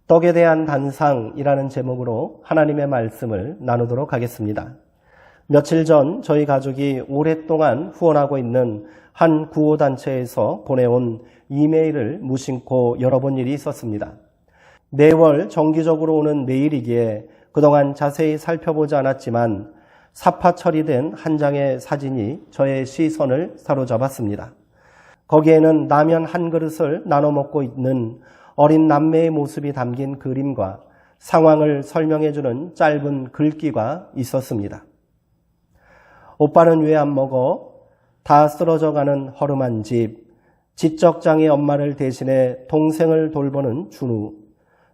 떡에 대한 단상이라는 제목으로 하나님의 말씀을 나누도록 하겠습니다. 며칠 전 저희 가족이 오랫동안 후원하고 있는 한 구호단체에서 보내온 이메일을 무심코 열어본 일이 있었습니다. 매월 정기적으로 오는 메일이기에 그동안 자세히 살펴보지 않았지만 사파 처리된 한 장의 사진이 저의 시선을 사로잡았습니다. 거기에는 라면 한 그릇을 나눠 먹고 있는 어린 남매의 모습이 담긴 그림과 상황을 설명해주는 짧은 글귀가 있었습니다. 오빠는 왜 안 먹어? 다 쓰러져가는 허름한 집, 지적장애 엄마를 대신해 동생을 돌보는 준우,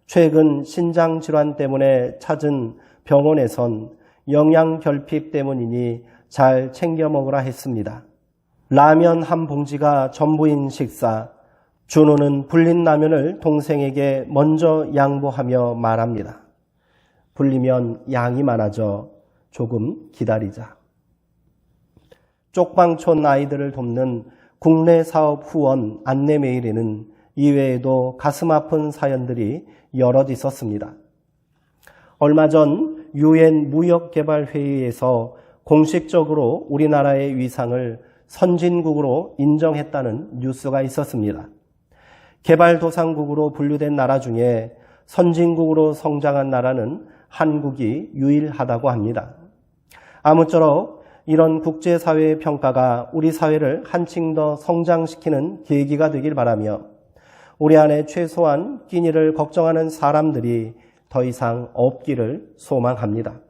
최근 신장질환 때문에 찾은 병원에선 영양결핍 때문이니 잘 챙겨 먹으라 했습니다. 라면 한 봉지가 전부인 식사, 준우는 불린 라면을 동생에게 먼저 양보하며 말합니다. 불리면 양이 많아져 조금 기다리자. 쪽방촌 아이들을 돕는 국내 사업 후원 안내 메일에는 이외에도 가슴 아픈 사연들이 여럿 있었습니다. 얼마 전 유엔 무역개발회의에서 공식적으로 우리나라의 위상을 선진국으로 인정했다는 뉴스가 있었습니다. 개발도상국으로 분류된 나라 중에 선진국으로 성장한 나라는 한국이 유일하다고 합니다. 아무쪼록 이런 국제사회의 평가가 우리 사회를 한층 더 성장시키는 계기가 되길 바라며 우리 안에 최소한 끼니를 걱정하는 사람들이 더 이상 없기를 소망합니다.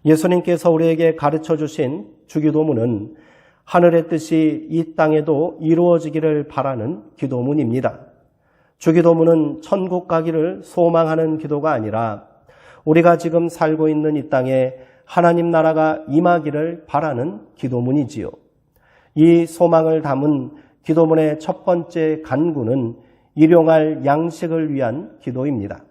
예수님께서 우리에게 가르쳐 주신 주기도문은 하늘의 뜻이 이 땅에도 이루어지기를 바라는 기도문입니다. 주기도문은 천국 가기를 소망하는 기도가 아니라 우리가 지금 살고 있는 이 땅에 하나님 나라가 임하기를 바라는 기도문이지요. 이 소망을 담은 기도문의 첫 번째 간구는 일용할 양식을 위한 기도입니다.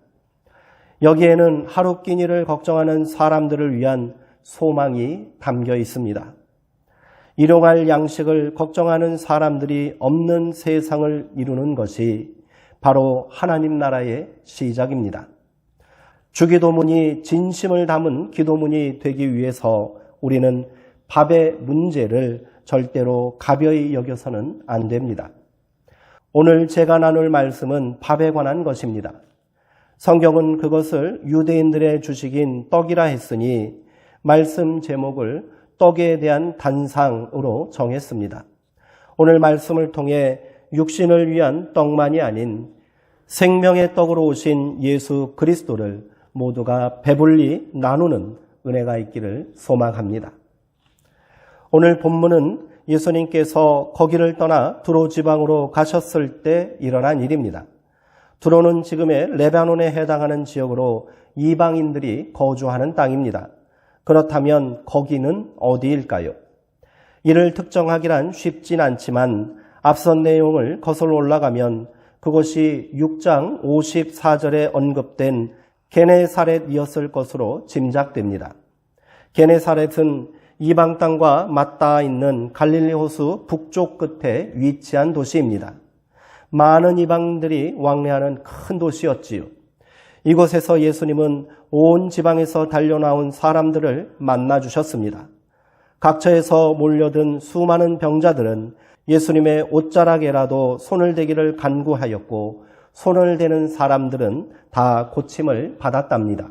여기에는 하루 끼니를 걱정하는 사람들을 위한 소망이 담겨 있습니다. 일용할 양식을 걱정하는 사람들이 없는 세상을 이루는 것이 바로 하나님 나라의 시작입니다. 주기도문이 진심을 담은 기도문이 되기 위해서 우리는 밥의 문제를 절대로 가벼이 여겨서는 안 됩니다. 오늘 제가 나눌 말씀은 밥에 관한 것입니다. 성경은 그것을 유대인들의 주식인 떡이라 했으니 말씀 제목을 떡에 대한 단상으로 정했습니다. 오늘 말씀을 통해 육신을 위한 떡만이 아닌 생명의 떡으로 오신 예수 그리스도를 모두가 배불리 나누는 은혜가 있기를 소망합니다. 오늘 본문은 예수님께서 거기를 떠나 두로 지방으로 가셨을 때 일어난 일입니다. 두로는 지금의 레바논에 해당하는 지역으로 이방인들이 거주하는 땅입니다. 그렇다면 거기는 어디일까요? 이를 특정하기란 쉽진 않지만 앞선 내용을 거슬러 올라가면 그곳이 6장 54절에 언급된 게네사렛이었을 것으로 짐작됩니다. 게네사렛은 이방 땅과 맞닿아 있는 갈릴리 호수 북쪽 끝에 위치한 도시입니다. 많은 이방인들이 왕래하는 큰 도시였지요. 이곳에서 예수님은 온 지방에서 달려나온 사람들을 만나주셨습니다. 각처에서 몰려든 수많은 병자들은 예수님의 옷자락에라도 손을 대기를 간구하였고 손을 대는 사람들은 다 고침을 받았답니다.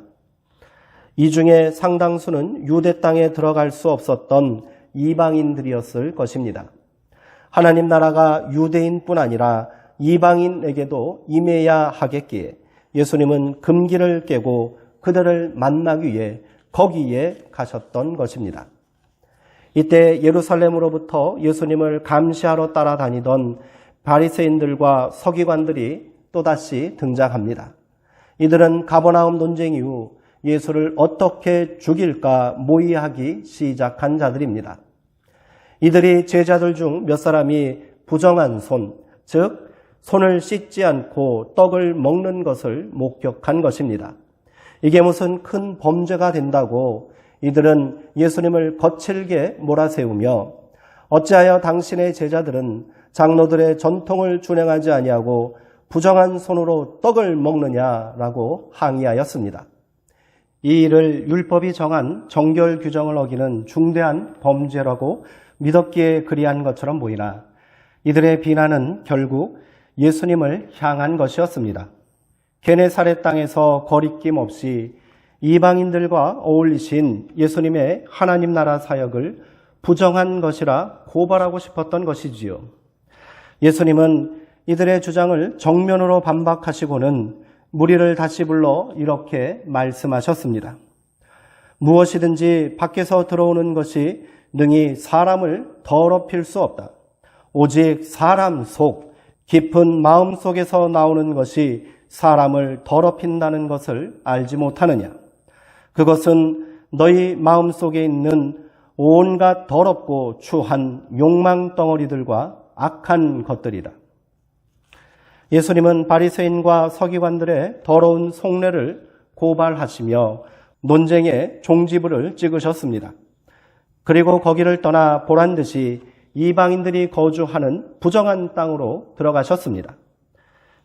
이 중에 상당수는 유대 땅에 들어갈 수 없었던 이방인들이었을 것입니다. 하나님 나라가 유대인뿐 아니라 이방인에게도 임해야 하겠기에 예수님은 금기를 깨고 그들을 만나기 위해 거기에 가셨던 것입니다. 이때 예루살렘으로부터 예수님을 감시하러 따라다니던 바리새인들과 서기관들이 또다시 등장합니다. 이들은 가버나움 논쟁 이후 예수를 어떻게 죽일까 모의하기 시작한 자들입니다. 이들이 제자들 중 몇 사람이 부정한 손, 즉 손을 씻지 않고 떡을 먹는 것을 목격한 것입니다. 이게 무슨 큰 범죄가 된다고 이들은 예수님을 거칠게 몰아세우며 어찌하여 당신의 제자들은 장로들의 전통을 준행하지 아니하고 부정한 손으로 떡을 먹느냐라고 항의하였습니다. 이 일을 율법이 정한 정결 규정을 어기는 중대한 범죄라고 믿었기에 그리한 것처럼 보이나 이들의 비난은 결국 예수님을 향한 것이었습니다. 게네사렛 땅에서 거리낌 없이 이방인들과 어울리신 예수님의 하나님 나라 사역을 부정한 것이라 고발하고 싶었던 것이지요. 예수님은 이들의 주장을 정면으로 반박하시고는 무리를 다시 불러 이렇게 말씀하셨습니다. 무엇이든지 밖에서 들어오는 것이 능히 사람을 더럽힐 수 없다. 오직 사람 속 깊은 마음 속에서 나오는 것이 사람을 더럽힌다는 것을 알지 못하느냐. 그것은 너희 마음 속에 있는 온갖 더럽고 추한 욕망 덩어리들과 악한 것들이다. 예수님은 바리새인과 서기관들의 더러운 속내를 고발하시며 논쟁의 종지부를 찍으셨습니다. 그리고 거기를 떠나 보란듯이 이방인들이 거주하는 부정한 땅으로 들어가셨습니다.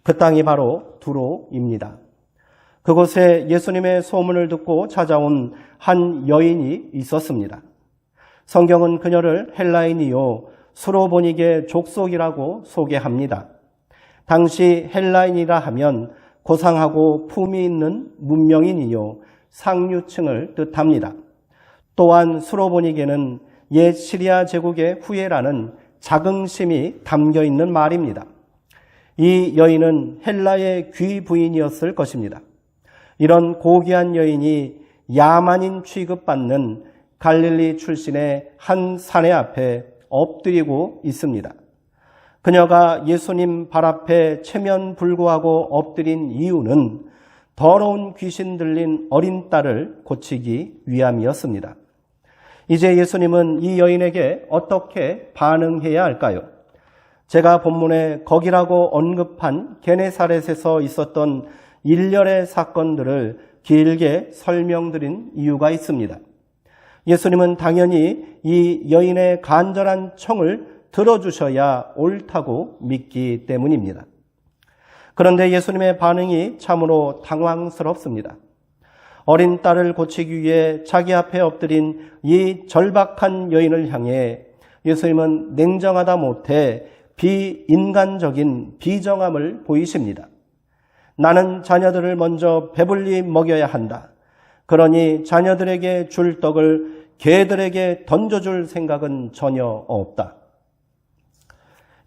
그 땅이 바로 두로입니다. 그곳에 예수님의 소문을 듣고 찾아온 한 여인이 있었습니다. 성경은 그녀를 헬라인이요 수로보니게 족속이라고 소개합니다. 당시 헬라인이라 하면 고상하고 품위 있는 문명인이요 상류층을 뜻합니다. 또한 수로보니게는 옛 시리아 제국의 후예라는 자긍심이 담겨있는 말입니다. 이 여인은 헬라의 귀부인이었을 것입니다. 이런 고귀한 여인이 야만인 취급받는 갈릴리 출신의 한 사내 앞에 엎드리고 있습니다. 그녀가 예수님 발 앞에 체면불구하고 엎드린 이유는 더러운 귀신 들린 어린 딸을 고치기 위함이었습니다. 이제 예수님은 이 여인에게 어떻게 반응해야 할까요? 제가 본문에 거기라고 언급한 게네사렛에서 있었던 일련의 사건들을 길게 설명드린 이유가 있습니다. 예수님은 당연히 이 여인의 간절한 청을 들어주셔야 옳다고 믿기 때문입니다. 그런데 예수님의 반응이 참으로 당황스럽습니다. 어린 딸을 고치기 위해 자기 앞에 엎드린 이 절박한 여인을 향해 예수님은 냉정하다 못해 비인간적인 비정함을 보이십니다. 나는 자녀들을 먼저 배불리 먹여야 한다. 그러니 자녀들에게 줄 떡을 개들에게 던져줄 생각은 전혀 없다.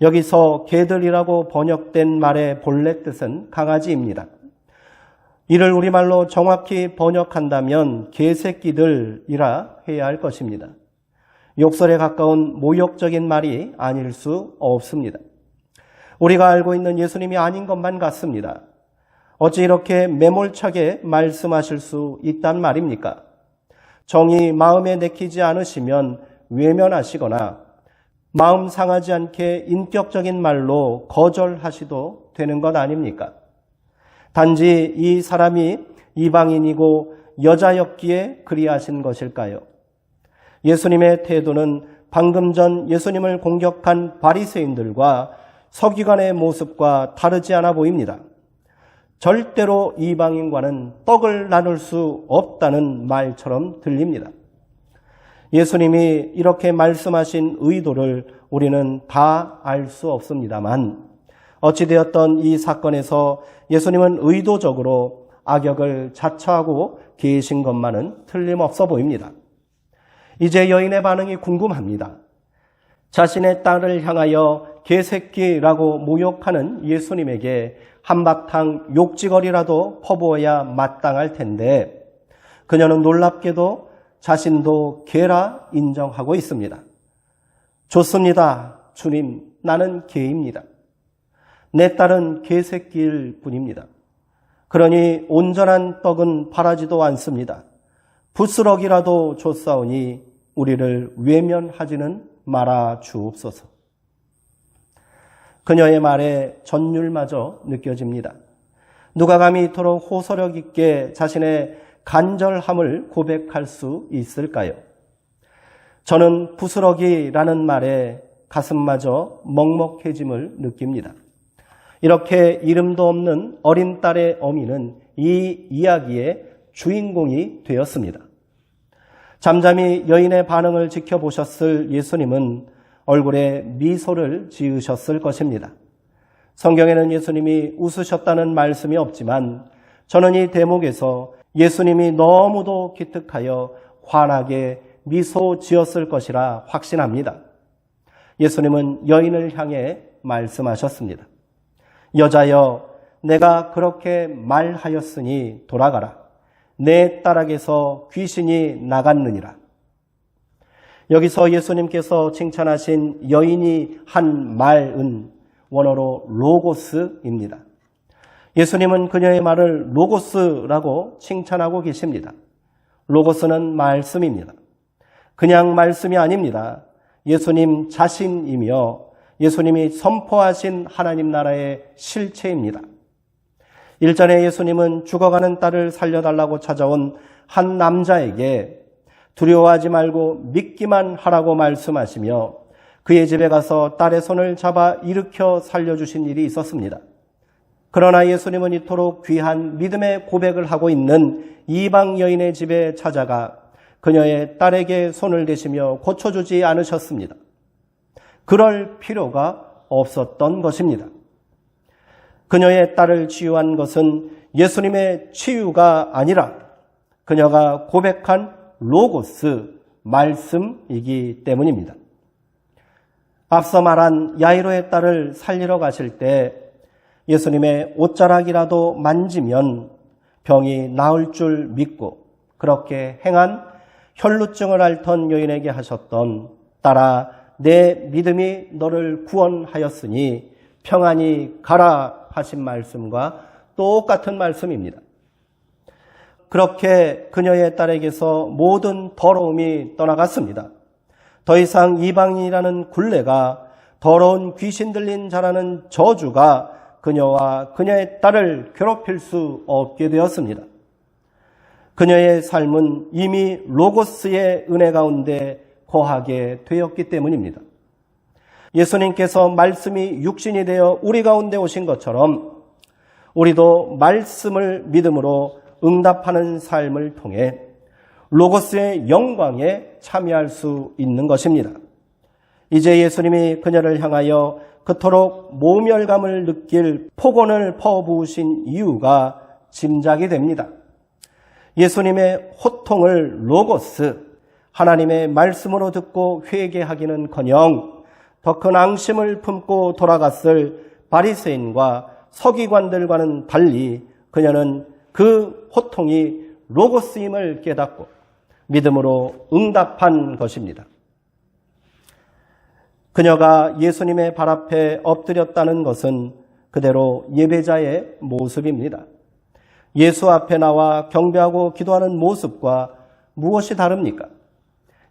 여기서 개들이라고 번역된 말의 본래 뜻은 강아지입니다. 이를 우리말로 정확히 번역한다면 개새끼들이라 해야 할 것입니다. 욕설에 가까운 모욕적인 말이 아닐 수 없습니다. 우리가 알고 있는 예수님이 아닌 것만 같습니다. 어찌 이렇게 매몰차게 말씀하실 수 있단 말입니까? 정이 마음에 내키지 않으시면 외면하시거나 마음 상하지 않게 인격적인 말로 거절하시도 되는 것 아닙니까? 단지 이 사람이 이방인이고 여자였기에 그리하신 것일까요? 예수님의 태도는 방금 전 예수님을 공격한 바리새인들과 서기관의 모습과 다르지 않아 보입니다. 절대로 이방인과는 떡을 나눌 수 없다는 말처럼 들립니다. 예수님이 이렇게 말씀하신 의도를 우리는 다 알 수 없습니다만 어찌되었던 이 사건에서 예수님은 의도적으로 악역을 자처하고 계신 것만은 틀림없어 보입니다. 이제 여인의 반응이 궁금합니다. 자신의 딸을 향하여 개새끼라고 모욕하는 예수님에게 한바탕 욕지거리라도 퍼부어야 마땅할 텐데 그녀는 놀랍게도 자신도 개라 인정하고 있습니다. 좋습니다. 주님, 나는 개입니다. 내 딸은 개새끼일 뿐입니다. 그러니 온전한 떡은 바라지도 않습니다. 부스럭이라도 줬사오니 우리를 외면하지는 말아 주옵소서. 그녀의 말에 전율마저 느껴집니다. 누가 감히 이토록 호소력 있게 자신의 간절함을 고백할 수 있을까요? 저는 부스럭이라는 말에 가슴마저 먹먹해짐을 느낍니다. 이렇게 이름도 없는 어린 딸의 어미는 이 이야기의 주인공이 되었습니다. 잠잠히 여인의 반응을 지켜보셨을 예수님은 얼굴에 미소를 지으셨을 것입니다. 성경에는 예수님이 웃으셨다는 말씀이 없지만 저는 이 대목에서 예수님이 너무도 기특하여 환하게 미소 지었을 것이라 확신합니다. 예수님은 여인을 향해 말씀하셨습니다. 여자여, 내가 그렇게 말하였으니 돌아가라. 내 딸에게서 귀신이 나갔느니라. 여기서 예수님께서 칭찬하신 여인이 한 말은 원어로 로고스입니다. 예수님은 그녀의 말을 로고스라고 칭찬하고 계십니다. 로고스는 말씀입니다. 그냥 말씀이 아닙니다. 예수님 자신이며 예수님이 선포하신 하나님 나라의 실체입니다. 일전에 예수님은 죽어가는 딸을 살려달라고 찾아온 한 남자에게 두려워하지 말고 믿기만 하라고 말씀하시며 그의 집에 가서 딸의 손을 잡아 일으켜 살려주신 일이 있었습니다. 그러나 예수님은 이토록 귀한 믿음의 고백을 하고 있는 이방 여인의 집에 찾아가 그녀의 딸에게 손을 대시며 고쳐주지 않으셨습니다. 그럴 필요가 없었던 것입니다. 그녀의 딸을 치유한 것은 예수님의 치유가 아니라 그녀가 고백한 로고스, 말씀이기 때문입니다. 앞서 말한 야이로의 딸을 살리러 가실 때 예수님의 옷자락이라도 만지면 병이 나을 줄 믿고 그렇게 행한 혈루증을 앓던 여인에게 하셨던 딸아, 내 믿음이 너를 구원하였으니 평안히 가라 하신 말씀과 똑같은 말씀입니다. 그렇게 그녀의 딸에게서 모든 더러움이 떠나갔습니다. 더 이상 이방인이라는 굴레가 더러운 귀신 들린 자라는 저주가 그녀와 그녀의 딸을 괴롭힐 수 없게 되었습니다. 그녀의 삶은 이미 로고스의 은혜 가운데 거하게 되었기 때문입니다. 예수님께서 말씀이 육신이 되어 우리 가운데 오신 것처럼 우리도 말씀을 믿음으로 응답하는 삶을 통해 로고스의 영광에 참여할 수 있는 것입니다. 이제 예수님이 그녀를 향하여 그토록 모멸감을 느낄 폭언을 퍼부으신 이유가 짐작이 됩니다. 예수님의 호통을 로고스, 하나님의 말씀으로 듣고 회개하기는커녕 더 큰 앙심을 품고 돌아갔을 바리새인과 서기관들과는 달리 그녀는 그 호통이 로고스임을 깨닫고 믿음으로 응답한 것입니다. 그녀가 예수님의 발 앞에 엎드렸다는 것은 그대로 예배자의 모습입니다. 예수 앞에 나와 경배하고 기도하는 모습과 무엇이 다릅니까?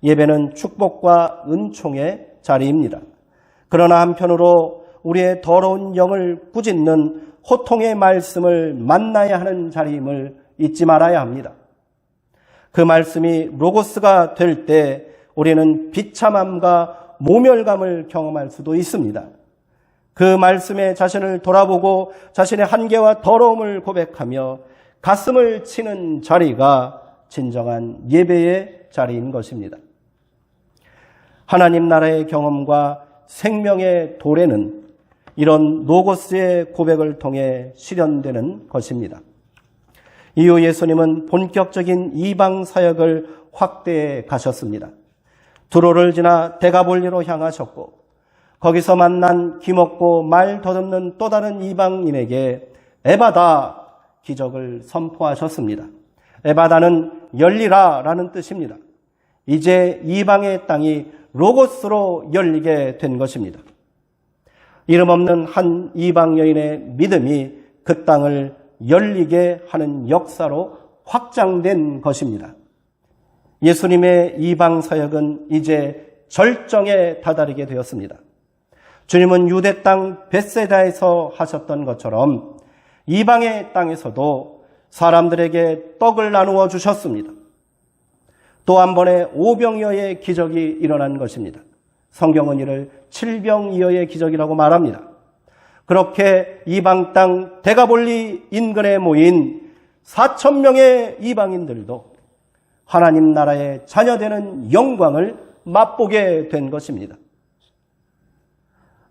예배는 축복과 은총의 자리입니다. 그러나 한편으로 우리의 더러운 영을 꾸짖는 호통의 말씀을 만나야 하는 자리임을 잊지 말아야 합니다. 그 말씀이 로고스가 될 때 우리는 비참함과 모멸감을 경험할 수도 있습니다. 그 말씀에 자신을 돌아보고 자신의 한계와 더러움을 고백하며 가슴을 치는 자리가 진정한 예배의 자리인 것입니다. 하나님 나라의 경험과 생명의 도래는 이런 로고스의 고백을 통해 실현되는 것입니다. 이후 예수님은 본격적인 이방 사역을 확대해 가셨습니다. 두로를 지나 데가볼리로 향하셨고 거기서 만난 기먹고 말 더듬는 또 다른 이방인에게 에바다 기적을 선포하셨습니다. 에바다는 열리라 라는 뜻입니다. 이제 이방의 땅이 로고스로 열리게 된 것입니다. 이름 없는 한 이방 여인의 믿음이 그 땅을 열리게 하는 역사로 확장된 것입니다. 예수님의 이방 사역은 이제 절정에 다다르게 되었습니다. 주님은 유대 땅 벳세다에서 하셨던 것처럼 이방의 땅에서도 사람들에게 떡을 나누어 주셨습니다. 또 한 번의 오병이어의 기적이 일어난 것입니다. 성경은 이를 칠병이어의 기적이라고 말합니다. 그렇게 이방 땅 데가볼리 인근에 모인 4,000명의 이방인들도 하나님 나라의 자녀되는 영광을 맛보게 된 것입니다.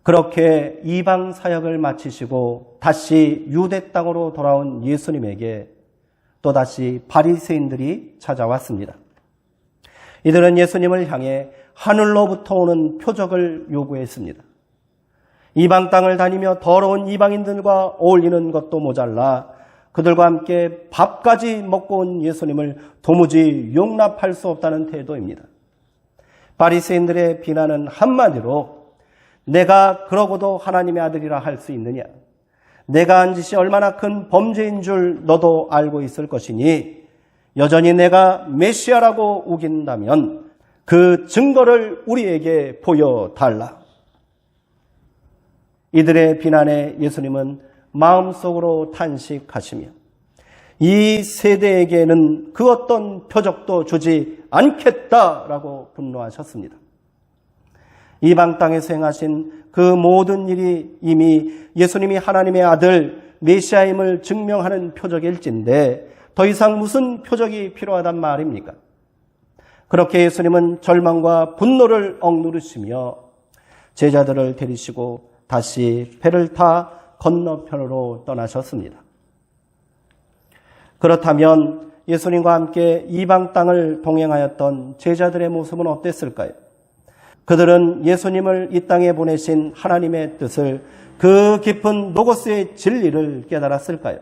그렇게 이방 사역을 마치시고 다시 유대 땅으로 돌아온 예수님에게 또다시 바리새인들이 찾아왔습니다. 이들은 예수님을 향해 하늘로부터 오는 표적을 요구했습니다. 이방 땅을 다니며 더러운 이방인들과 어울리는 것도 모자라 그들과 함께 밥까지 먹고 온 예수님을 도무지 용납할 수 없다는 태도입니다. 바리새인들의 비난은 한마디로 내가 그러고도 하나님의 아들이라 할 수 있느냐? 내가 한 짓이 얼마나 큰 범죄인 줄 너도 알고 있을 것이니 여전히 내가 메시아라고 우긴다면 그 증거를 우리에게 보여달라. 이들의 비난에 예수님은 마음속으로 탄식하시며 이 세대에게는 그 어떤 표적도 주지 않겠다라고 분노하셨습니다. 이방 땅에서 행하신 그 모든 일이 이미 예수님이 하나님의 아들 메시아임을 증명하는 표적일진데 더 이상 무슨 표적이 필요하단 말입니까? 그렇게 예수님은 절망과 분노를 억누르시며 제자들을 데리시고 다시 배를 타 건너편으로 떠나셨습니다. 그렇다면 예수님과 함께 이방 땅을 동행하였던 제자들의 모습은 어땠을까요? 그들은 예수님을 이 땅에 보내신 하나님의 뜻을 그 깊은 로고스의 진리를 깨달았을까요?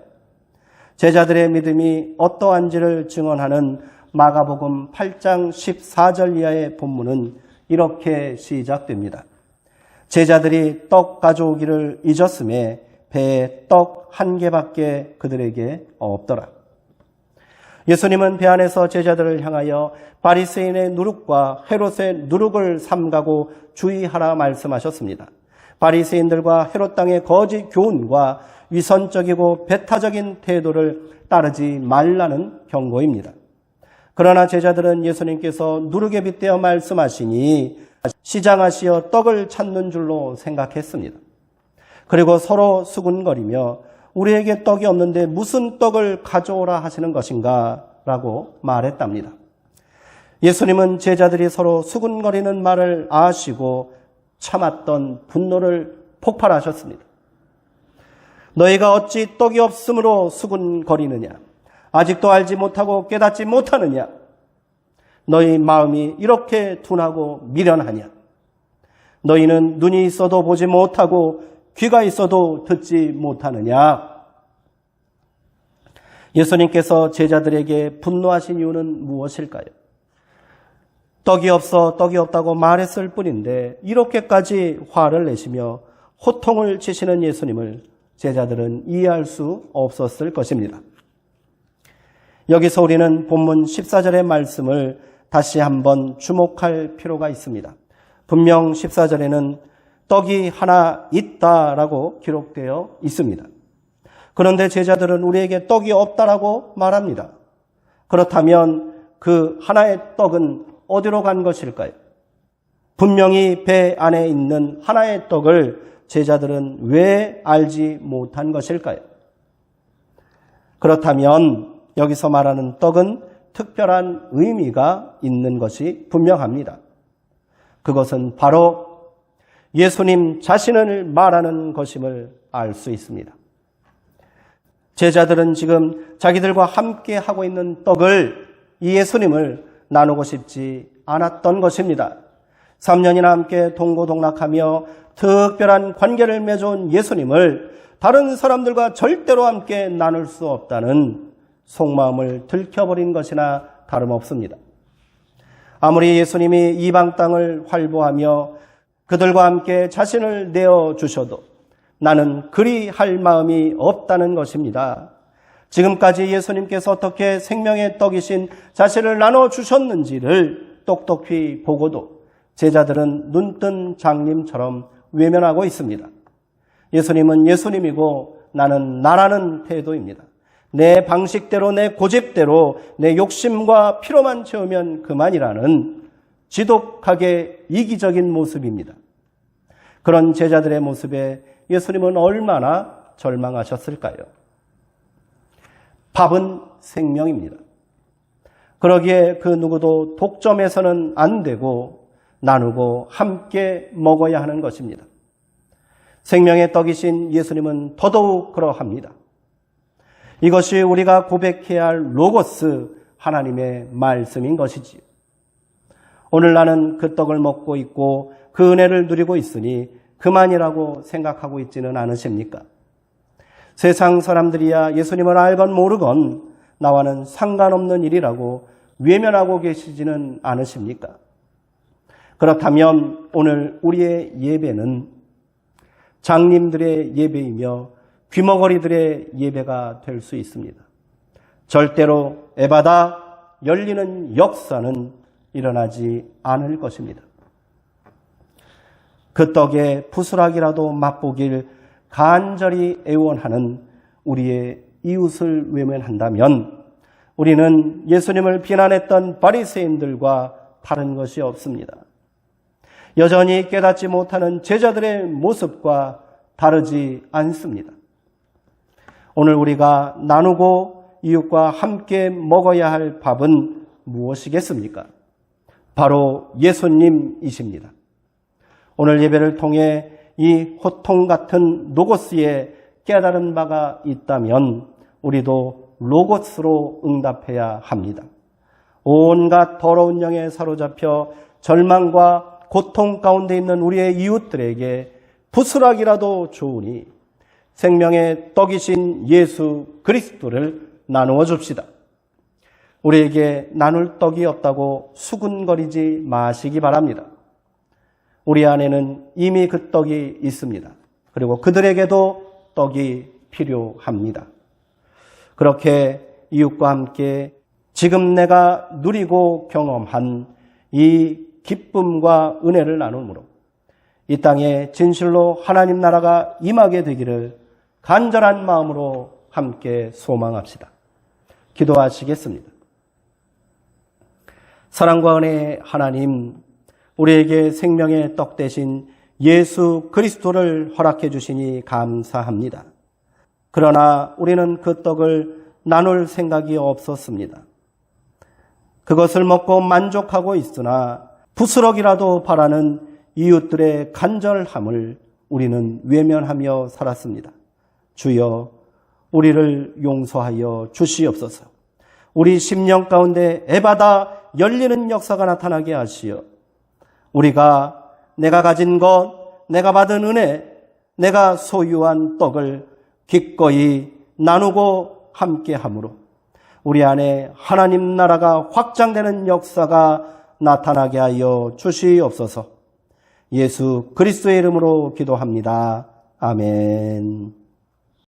제자들의 믿음이 어떠한지를 증언하는 마가복음 8장 14절 이하의 본문은 이렇게 시작됩니다. 제자들이 떡 가져오기를 잊었음에 배에 떡 한 개밖에 그들에게 없더라. 예수님은 배 안에서 제자들을 향하여 바리새인의 누룩과 헤롯의 누룩을 삼가고 주의하라 말씀하셨습니다. 바리새인들과 헤롯 땅의 거짓 교훈과 위선적이고 배타적인 태도를 따르지 말라는 경고입니다. 그러나 제자들은 예수님께서 누룩에 빗대어 말씀하시니 시장하시어 떡을 찾는 줄로 생각했습니다. 그리고 서로 수군거리며 우리에게 떡이 없는데 무슨 떡을 가져오라 하시는 것인가? 라고 말했답니다. 예수님은 제자들이 서로 수군거리는 말을 아시고 참았던 분노를 폭발하셨습니다. 너희가 어찌 떡이 없으므로 수군거리느냐? 아직도 알지 못하고 깨닫지 못하느냐? 너희 마음이 이렇게 둔하고 미련하냐? 너희는 눈이 있어도 보지 못하고 귀가 있어도 듣지 못하느냐? 예수님께서 제자들에게 분노하신 이유는 무엇일까요? 떡이 없다고 말했을 뿐인데 이렇게까지 화를 내시며 호통을 치시는 예수님을 제자들은 이해할 수 없었을 것입니다. 여기서 우리는 본문 14절의 말씀을 다시 한번 주목할 필요가 있습니다. 분명 14절에는 떡이 하나 있다라고 기록되어 있습니다. 그런데 제자들은 우리에게 떡이 없다라고 말합니다. 그렇다면 그 하나의 떡은 어디로 간 것일까요? 분명히 배 안에 있는 하나의 떡을 제자들은 왜 알지 못한 것일까요? 그렇다면 여기서 말하는 떡은 특별한 의미가 있는 것이 분명합니다. 그것은 바로 예수님 자신을 말하는 것임을 알 수 있습니다. 제자들은 지금 자기들과 함께 하고 있는 떡을, 이 예수님을 나누고 싶지 않았던 것입니다. 3년이나 함께 동고동락하며 특별한 관계를 맺어온 예수님을 다른 사람들과 절대로 함께 나눌 수 없다는 속마음을 들켜버린 것이나 다름없습니다. 아무리 예수님이 이방 땅을 활보하며 그들과 함께 자신을 내어주셔도 나는 그리 할 마음이 없다는 것입니다. 지금까지 예수님께서 어떻게 생명의 떡이신 자신을 나눠주셨는지를 똑똑히 보고도 제자들은 눈뜬 장님처럼 외면하고 있습니다. 예수님은 예수님이고 나는 나라는 태도입니다. 내 방식대로, 내 고집대로, 내 욕심과 피로만 채우면 그만이라는 지독하게 이기적인 모습입니다. 그런 제자들의 모습에 예수님은 얼마나 절망하셨을까요? 밥은 생명입니다. 그러기에 그 누구도 독점해서는 안 되고 나누고 함께 먹어야 하는 것입니다. 생명의 떡이신 예수님은 더더욱 그러합니다. 이것이 우리가 고백해야 할 로고스 하나님의 말씀인 것이지요. 오늘 나는 그 떡을 먹고 있고 그 은혜를 누리고 있으니 그만이라고 생각하고 있지는 않으십니까? 세상 사람들이야 예수님을 알건 모르건 나와는 상관없는 일이라고 외면하고 계시지는 않으십니까? 그렇다면 오늘 우리의 예배는 장님들의 예배이며 귀머거리들의 예배가 될 수 있습니다. 절대로 에바다 열리는 역사는 일어나지 않을 것입니다. 그 떡의 부스락이라도 맛보길 간절히 애원하는 우리의 이웃을 외면한다면 우리는 예수님을 비난했던 바리새인들과 다른 것이 없습니다. 여전히 깨닫지 못하는 제자들의 모습과 다르지 않습니다. 오늘 우리가 나누고 이웃과 함께 먹어야 할 밥은 무엇이겠습니까? 바로 예수님이십니다. 오늘 예배를 통해 이 호통 같은 로고스에 깨달은 바가 있다면 우리도 로고스로 응답해야 합니다. 온갖 더러운 영에 사로잡혀 절망과 고통 가운데 있는 우리의 이웃들에게 부스락이라도 좋으니 생명의 떡이신 예수 그리스도를 나누어 줍시다. 우리에게 나눌 떡이 없다고 수군거리지 마시기 바랍니다. 우리 안에는 이미 그 떡이 있습니다. 그리고 그들에게도 떡이 필요합니다. 그렇게 이웃과 함께 지금 내가 누리고 경험한 이 기쁨과 은혜를 나눔으로 이 땅에 진실로 하나님 나라가 임하게 되기를 간절한 마음으로 함께 소망합시다. 기도하시겠습니다. 사랑과 은혜의 하나님, 우리에게 생명의 떡 대신 예수 그리스도를 허락해 주시니 감사합니다. 그러나 우리는 그 떡을 나눌 생각이 없었습니다. 그것을 먹고 만족하고 있으나 부스럭이라도 바라는 이웃들의 간절함을 우리는 외면하며 살았습니다. 주여, 우리를 용서하여 주시옵소서. 우리 심령 가운데 에바다 열리는 역사가 나타나게 하시어 우리가 내가 가진 것, 내가 받은 은혜, 내가 소유한 떡을 기꺼이 나누고 함께함으로 우리 안에 하나님 나라가 확장되는 역사가 나타나게 하여 주시옵소서. 예수 그리스도의 이름으로 기도합니다. 아멘.